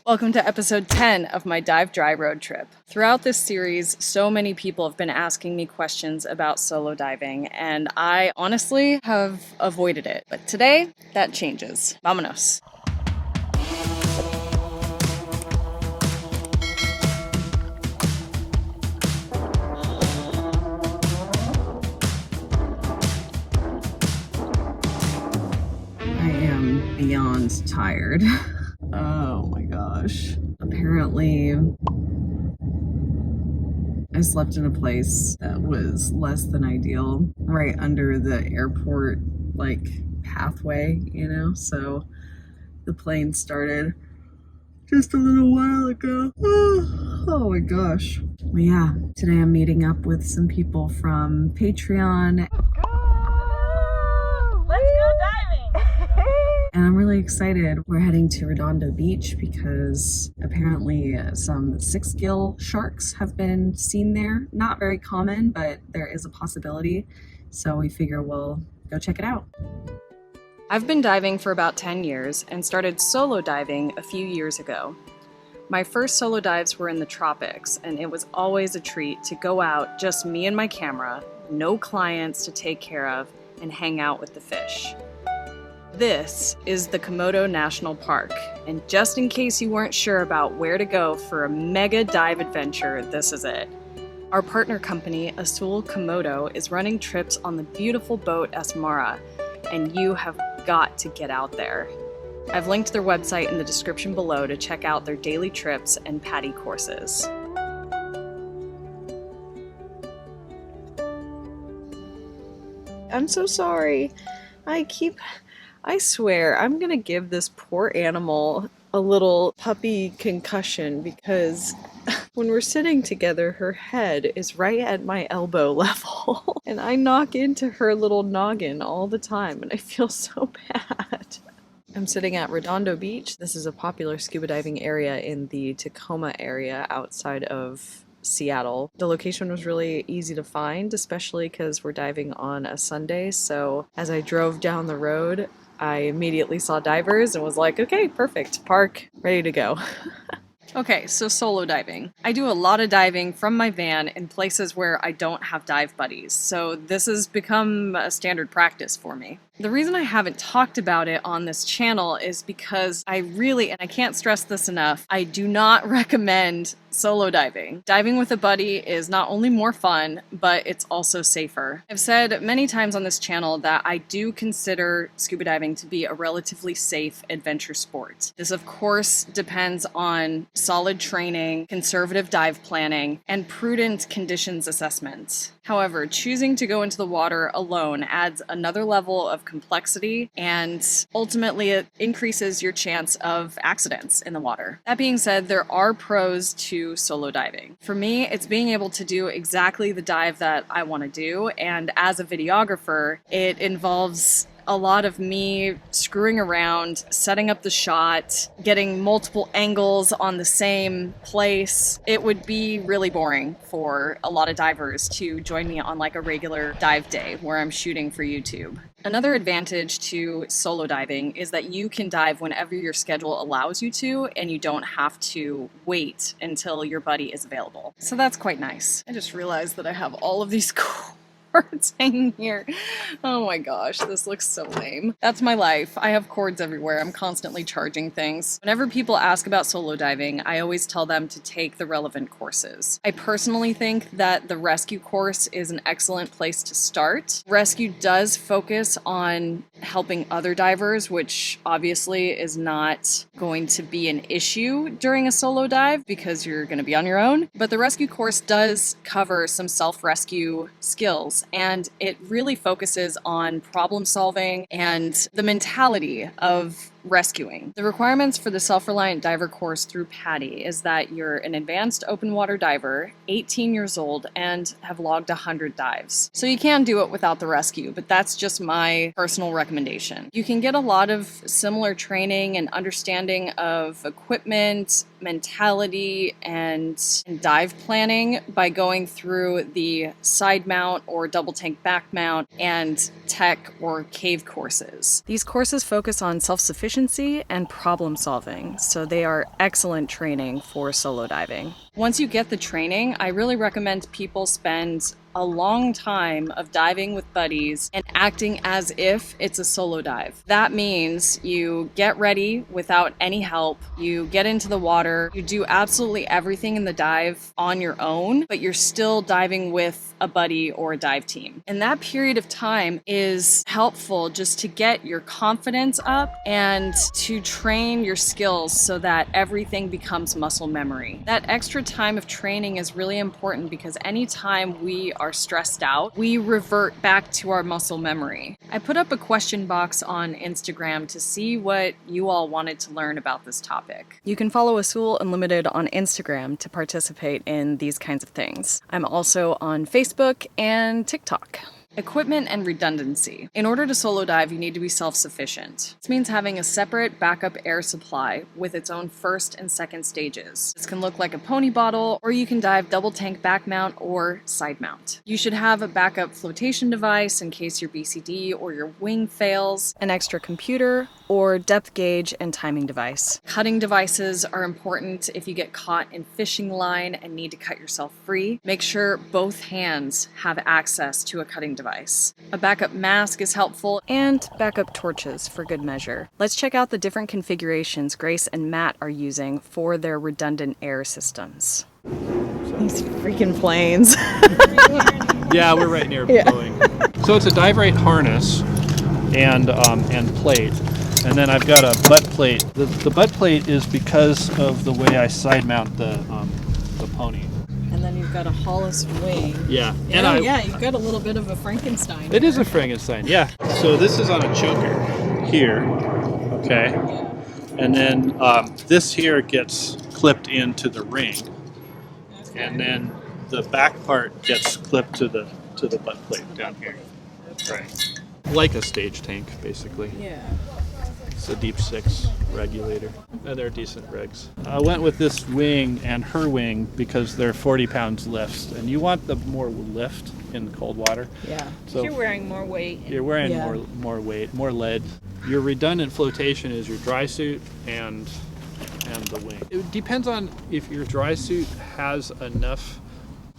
Welcome to episode 10 of my Dive Dry road trip. Throughout this series, so many people have been asking me questions about solo diving, and I honestly have avoided it. But today, that changes. Vámonos. I am beyond tired. Oh my gosh. Apparently, I slept in a place that was less than ideal, right under the airport, pathway, so the plane started just a little while ago. Oh my gosh. Well, yeah, today I'm meeting up with some people from Patreon. And I'm really excited. We're heading to Redondo Beach because apparently some 6-gill sharks have been seen there. Not very common, but there is a possibility. So we figure we'll go check it out. I've been diving for about 10 years and started solo diving a few years ago. My first solo dives were in the tropics, and it was always a treat to go out, just me and my camera, no clients to take care of, and hang out with the fish. This is the Komodo National Park, and just in case you weren't sure about where to go for a mega dive adventure, this is it. Our partner company, Azul Komodo, is running trips on the beautiful boat Asmara, and you have got to get out there. I've linked their website in the description below to check out their daily trips and PADI courses. I'm so sorry. I swear, I'm gonna give this poor animal a little puppy concussion because when we're sitting together, her head is right at my elbow level. And I knock into her little noggin all the time, and I feel so bad. I'm sitting at Redondo Beach. This is a popular scuba diving area in the Tacoma area outside of Seattle. The location was really easy to find, especially because we're diving on a Sunday. So as I drove down the road, I immediately saw divers and was like, okay, perfect, park, ready to go. Okay, so solo diving. I do a lot of diving from my van in places where I don't have dive buddies, so this has become a standard practice for me. The reason I haven't talked about it on this channel is because I really, and I can't stress this enough, I do not recommend solo diving. Diving with a buddy is not only more fun, but it's also safer. I've said many times on this channel that I do consider scuba diving to be a relatively safe adventure sport. This, of course, depends on solid training, conservative dive planning, and prudent conditions assessment. However, choosing to go into the water alone adds another level of complexity, and ultimately it increases your chance of accidents in the water. That being said, there are pros to solo diving. For me, it's being able to do exactly the dive that I want to do, and as a videographer, it involves a lot of me screwing around, setting up the shot, getting multiple angles on the same place. It would be really boring for a lot of divers to join me on a regular dive day where I'm shooting for YouTube. Another advantage to solo diving is that you can dive whenever your schedule allows you to, and you don't have to wait until your buddy is available. So that's quite nice. I just realized that I have all of these cords hanging here. Oh my gosh, this looks so lame. That's my life. I have cords everywhere. I'm constantly charging things. Whenever people ask about solo diving, I always tell them to take the relevant courses. I personally think that the rescue course is an excellent place to start. Rescue does focus on helping other divers, which obviously is not going to be an issue during a solo dive because you're going to be on your own. But the rescue course does cover some self-rescue skills, and it really focuses on problem solving and the mentality of rescuing. The requirements for the self-reliant diver course through PADI is that you're an advanced open water diver, 18 years old, and have logged 100 dives. So you can do it without the rescue, but that's just my personal recommendation. You can get a lot of similar training and understanding of equipment, mentality, and dive planning by going through the side mount or double tank back mount and tech, or cave courses. These courses focus on self-sufficiency and problem solving, so they are excellent training for solo diving. Once you get the training, I really recommend people spend a long time of diving with buddies and acting as if it's a solo dive. That means you get ready without any help, you get into the water, you do absolutely everything in the dive on your own, but you're still diving with a buddy or a dive team. And that period of time is helpful just to get your confidence up and to train your skills so that everything becomes muscle memory. That extra time of training is really important because anytime we are stressed out, we revert back to our muscle memory. I put up a question box on Instagram to see what you all wanted to learn about this topic. You can follow Azul Unlimited on Instagram to participate in these kinds of things. I'm also on Facebook and TikTok. Equipment and redundancy. In order to solo dive, you need to be self-sufficient. This means having a separate backup air supply with its own first and second stages. This can look like a pony bottle, or you can dive double tank back mount or side mount. You should have a backup flotation device in case your BCD or your wing fails, an extra computer, or depth gauge and timing device. Cutting devices are important if you get caught in fishing line and need to cut yourself free. Make sure both hands have access to a cutting device. A backup mask is helpful, and backup torches for good measure. Let's check out the different configurations Grace and Matt are using for their redundant air systems. These freaking planes. Yeah, we're right near Boeing. So it's a dive rate harness and plate. And then I've got a butt plate. The butt plate is because of the way I side mount the pony. And then you've got a Hollis wing. Yeah. And you've got a little bit of a Frankenstein. It is a Frankenstein, yeah. So this is on a choker here, okay? And then this here gets clipped into the ring. Okay. And then the back part gets clipped to the butt plate down here. Right. Like a stage tank, basically. Yeah. It's a deep 6 regulator, and they're decent rigs. I went with this wing and her wing because they're 40 pounds lifts, and you want the more lift in the cold water. Yeah. So you're wearing more weight. You're wearing more weight, more lead. Your redundant flotation is your dry suit and the wing. It depends on if your dry suit has enough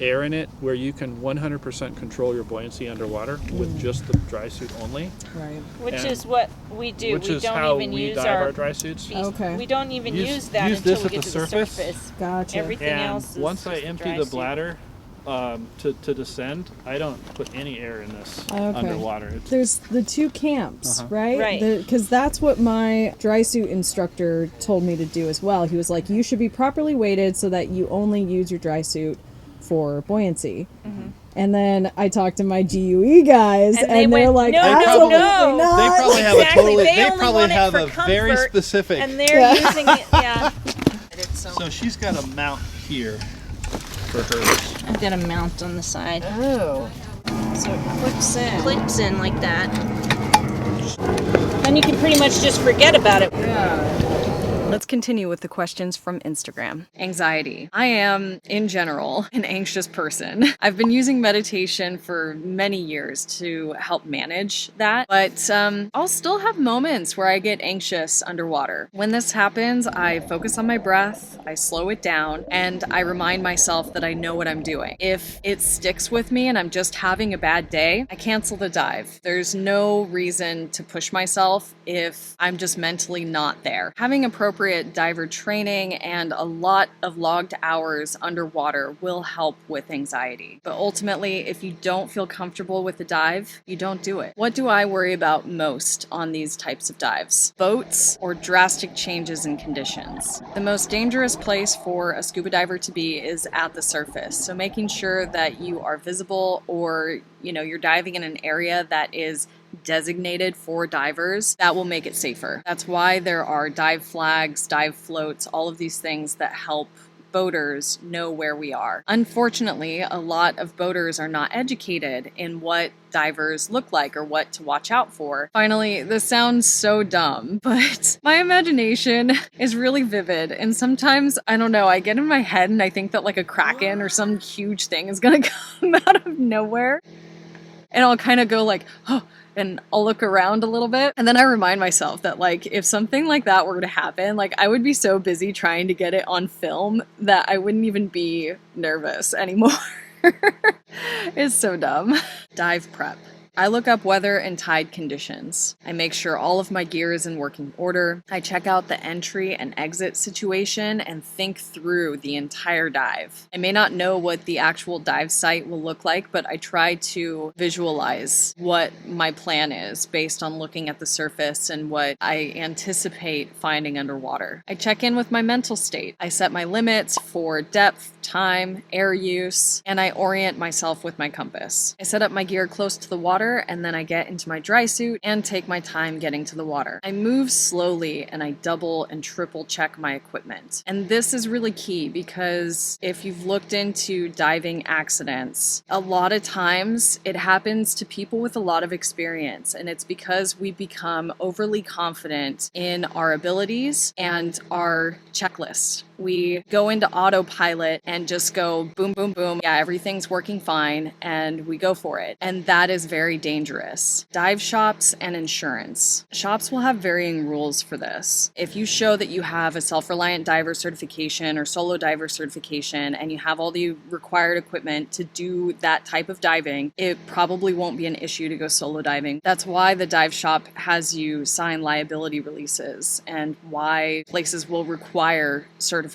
air in it where you can 100% control your buoyancy underwater with just the dry suit only. Right. Which is what we do. Which we is don't how even we use dive our dry suits. Okay. We don't even use that use until this we at get the to the surface. surface. Gotcha. Everything And else is once I just empty dry the suit. bladder to descend, I don't put any air in this Okay. underwater. There's the two camps, right? Right. Because that's what my dry suit instructor told me to do as well. He was like, you should be properly weighted so that you only use your dry suit for buoyancy. Mm-hmm. And then I talked to my GUE guys, And and they they're went, like, no, absolutely no. not. They probably have Exactly. a totally. They They only probably want it have for a very comfort, specific. And they're using it, yeah. So she's got a mount here for hers. I've got a mount on the side. Oh. So it clips in. Clips in like that. Then you can pretty much just forget about it. Let's continue with the questions from Instagram. Anxiety. I am, in general, an anxious person. I've been using meditation for many years to help manage that, but I'll still have moments where I get anxious underwater. When this happens, I focus on my breath, I slow it down, and I remind myself that I know what I'm doing. If it sticks with me and I'm just having a bad day, I cancel the dive. There's no reason to push myself if I'm just mentally not there. Having appropriate diver training and a lot of logged hours underwater will help with anxiety. But ultimately, if you don't feel comfortable with the dive, you don't do it. What do I worry about most on these types of dives? Boats or drastic changes in conditions. The most dangerous place for a scuba diver to be is at the surface. So making sure that you are visible, or you're diving in an area that is designated for divers, that will make it safer. That's why there are dive flags, dive floats, all of these things that help boaters know where we are. Unfortunately, a lot of boaters are not educated in what divers look like or what to watch out for. Finally, this sounds so dumb, but my imagination is really vivid, and sometimes, I don't know, I get in my head and I think that like a kraken or some huge thing is gonna come out of nowhere, and I'll kind of go like, oh, and I'll look around a little bit. And then I remind myself that like if something like that were to happen, like I would be so busy trying to get it on film that I wouldn't even be nervous anymore. It's so dumb. Dive prep. I look up weather and tide conditions. I make sure all of my gear is in working order. I check out the entry and exit situation and think through the entire dive. I may not know what the actual dive site will look like, but I try to visualize what my plan is based on looking at the surface and what I anticipate finding underwater. I check in with my mental state. I set my limits for depth, time, air use, and I orient myself with my compass. I set up my gear close to the water, and then I get into my dry suit and take my time getting to the water. I move slowly and I double and triple check my equipment. And this is really key because if you've looked into diving accidents, a lot of times it happens to people with a lot of experience, and it's because we become overly confident in our abilities and our checklist. We go into autopilot and just go boom, boom, boom. Yeah, everything's working fine, and we go for it. And that is very dangerous. Dive shops and insurance. Shops will have varying rules for this. If you show that you have a self-reliant diver certification or solo diver certification and you have all the required equipment to do that type of diving, it probably won't be an issue to go solo diving. That's why the dive shop has you sign liability releases and why places will require certifications.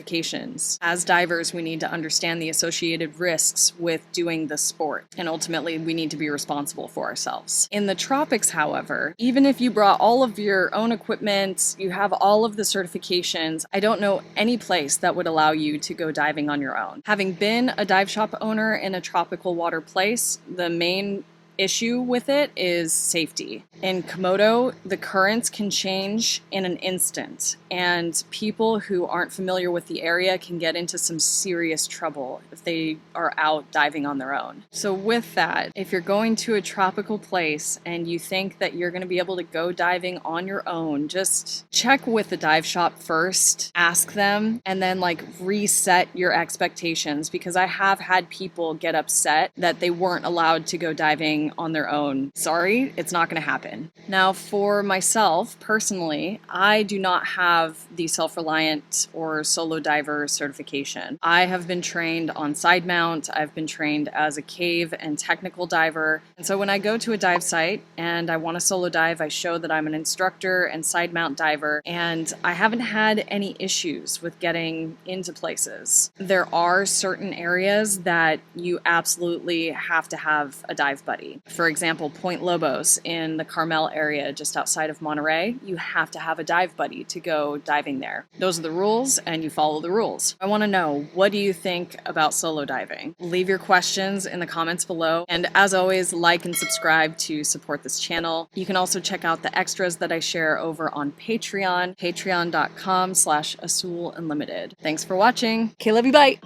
As divers, we need to understand the associated risks with doing the sport, and ultimately we need to be responsible for ourselves. In the tropics, however, even if you brought all of your own equipment, you have all of the certifications, I don't know any place that would allow you to go diving on your own. Having been a dive shop owner in a tropical water place, the main issue with it is safety. In Komodo, the currents can change in an instant, and people who aren't familiar with the area can get into some serious trouble if they are out diving on their own. So with that, if you're going to a tropical place and you think that you're going to be able to go diving on your own, just check with the dive shop first, ask them, and then like reset your expectations, because I have had people get upset that they weren't allowed to go diving on their own. Sorry, it's not going to happen. Now, for myself personally, I do not have the self-reliant or solo diver certification. I have been trained on side mount. I've been trained as a cave and technical diver. And so when I go to a dive site and I want to solo dive, I show that I'm an instructor and side mount diver, and I haven't had any issues with getting into places. There are certain areas that you absolutely have to have a dive buddy. For example, Point Lobos in the Carmel area just outside of Monterey, you have to have a dive buddy to go diving there. Those are the rules, and you follow the rules. I want to know, what do you think about solo diving? Leave your questions in the comments below, and as always, like and subscribe to support this channel. You can also check out the extras that I share over on Patreon, patreon.com/Azul Unlimited. Thanks for watching. Okay, love you, bye!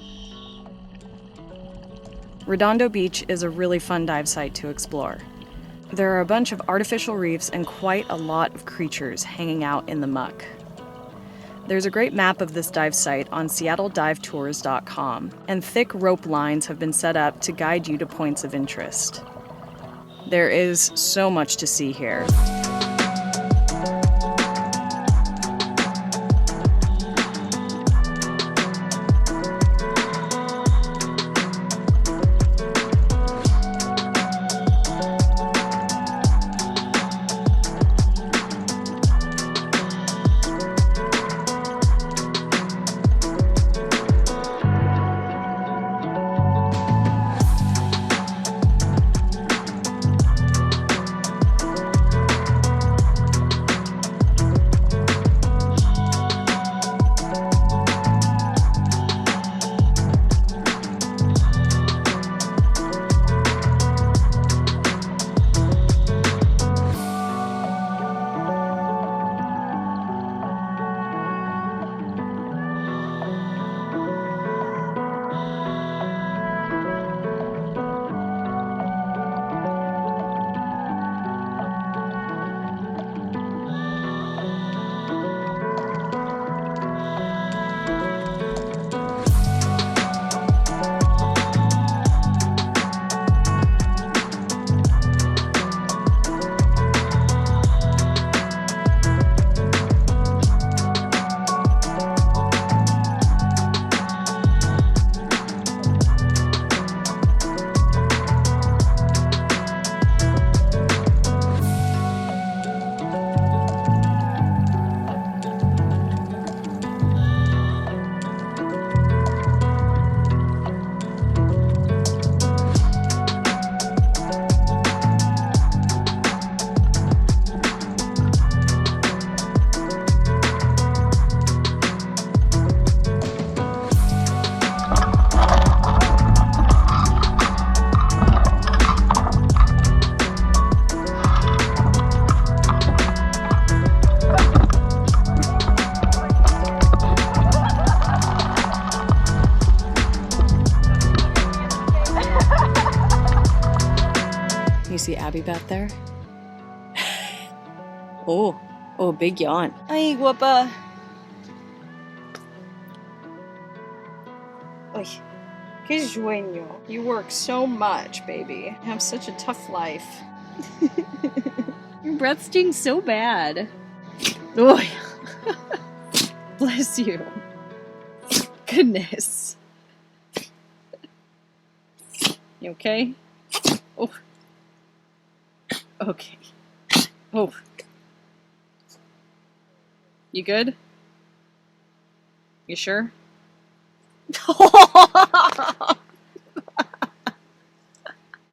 Redondo Beach is a really fun dive site to explore. There are a bunch of artificial reefs and quite a lot of creatures hanging out in the muck. There's a great map of this dive site on seattledivetours.com, and thick rope lines have been set up to guide you to points of interest. There is so much to see here. see Abby back there? Oh, big yawn. Ay, guapa. Ay, qué sueño. You work so much, baby. You have such a tough life. Your breath stinks so bad. Oh, bless you. Goodness. You okay? Oh. Okay. Oh. You good? You sure?